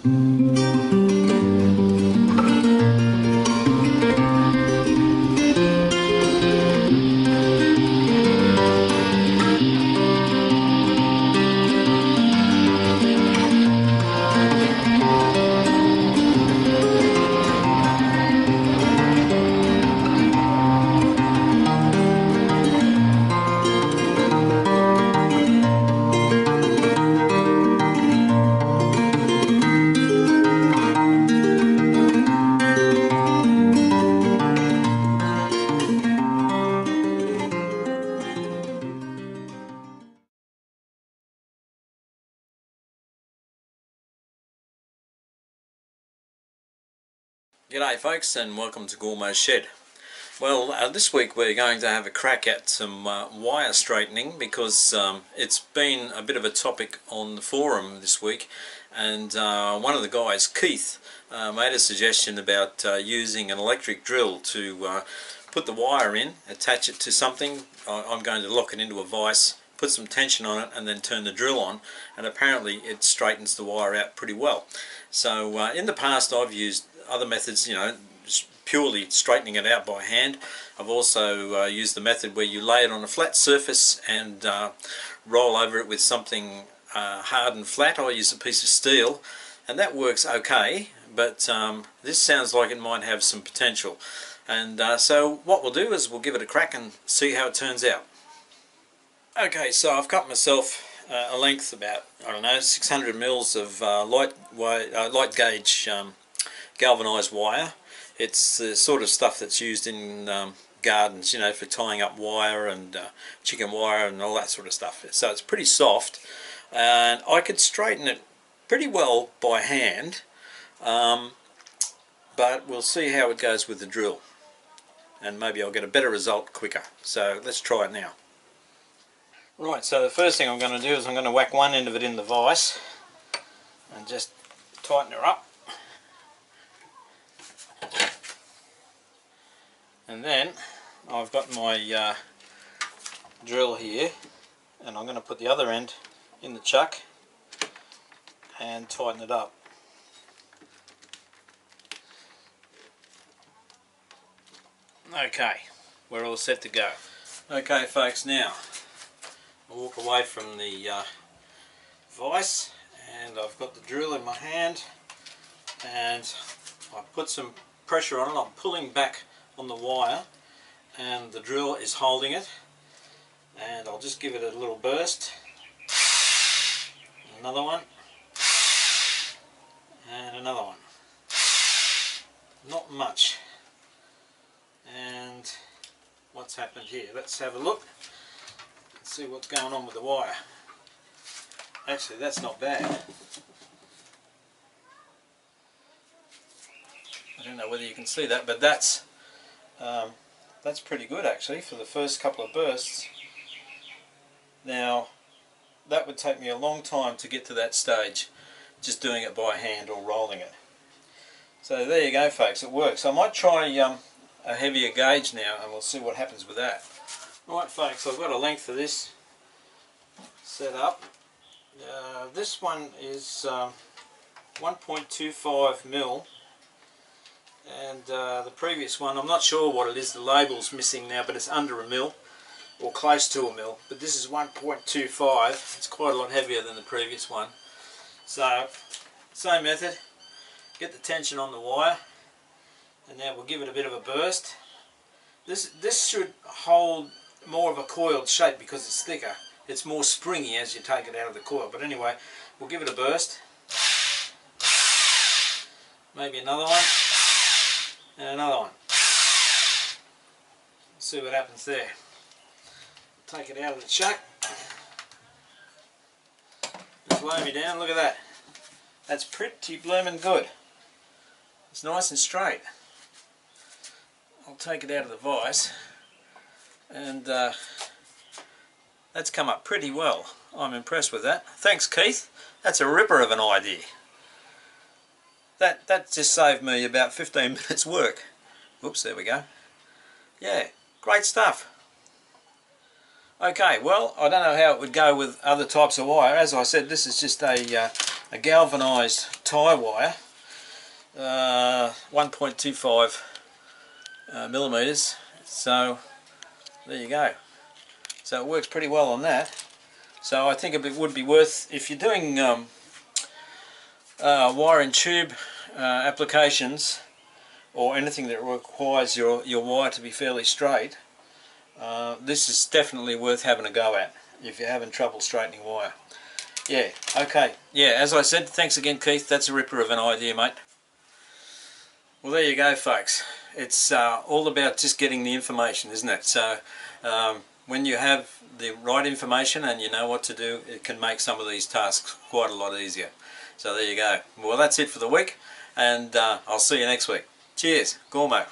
G'day folks, and welcome to Gormo's Shed. Well, this week we're going to have a crack at some wire straightening because it's been a bit of a topic on the forum this week, and one of the guys, Keith, made a suggestion about using an electric drill to put the wire in, attach it to something. I'm going to lock it into a vise, put some tension on it, and then turn the drill on, and apparently it straightens the wire out pretty well. So in the past I've used other methods, you know, just purely straightening it out by hand. I've also used the method where you lay it on a flat surface and roll over it with something hard and flat. I use a piece of steel, and that works okay, but this sounds like it might have some potential. And so what we'll do is we'll give it a crack and see how it turns out. Okay, so I've cut myself a length about, I don't know, 600 mils of light gauge galvanized wire. It's the sort of stuff that's used in gardens, you know, for tying up wire and chicken wire and all that sort of stuff. So it's pretty soft, and I could straighten it pretty well by hand, but we'll see how it goes with the drill, and maybe I'll get a better result quicker. So let's try it now. Right, so the first thing I'm going to do is I'm going to whack one end of it in the vise and just tighten her up. And then I've got my drill here, and I'm going to put the other end in the chuck and tighten it up. Okay, we're all set to go. Okay folks, now I'll walk away from the vise, and I've got the drill in my hand, and I've put some pressure on it. I'm pulling back on the wire, and the drill is holding it, and I'll just give it a little burst. Another one, and another one. Not much. And what's happened here? Let's have a look and see what's going on with the wire. Actually, that's not bad. I don't know whether you can see that, but that's pretty good actually for the first couple of bursts. Now that would take me a long time to get to that stage, just doing it by hand or rolling it. So there you go folks, it works. I might try a heavier gauge now, and we'll see what happens with that. Right folks, I've got a length of this set up. This one is 1.25 mil. And the previous one, I'm not sure what it is, the label's missing now, but it's under a mil, or close to a mil. But this is 1.25, it's quite a lot heavier than the previous one. So, same method, get the tension on the wire, and now we'll give it a bit of a burst. This should hold more of a coiled shape because it's thicker. It's more springy as you take it out of the coil. But anyway, we'll give it a burst. Maybe another one. And another one. See what happens there. Take it out of the chuck. Slow me down, look at that. That's pretty bloomin' good. It's nice and straight. I'll take it out of the vise, and that's come up pretty well. I'm impressed with that. Thanks Keith, that's a ripper of an idea. That just saved me about 15 minutes work. Oops, there we go. Yeah, great stuff. Okay, well, I don't know how it would go with other types of wire. As I said, this is just a a galvanised tie wire, 1.25 millimeters. So there you go. So it works pretty well on that. So I think it would be worth, if you're doing wire and tube applications, or anything that requires your wire to be fairly straight, this is definitely worth having a go at if you're having trouble straightening wire. Yeah, okay. Yeah, as I said, thanks again, Keith. That's a ripper of an idea, mate. Well, there you go, folks. It's all about just getting the information, isn't it? So when you have the right information and you know what to do, it can make some of these tasks quite a lot easier. So there you go. Well, that's it for the week, and I'll see you next week. Cheers, Gormo.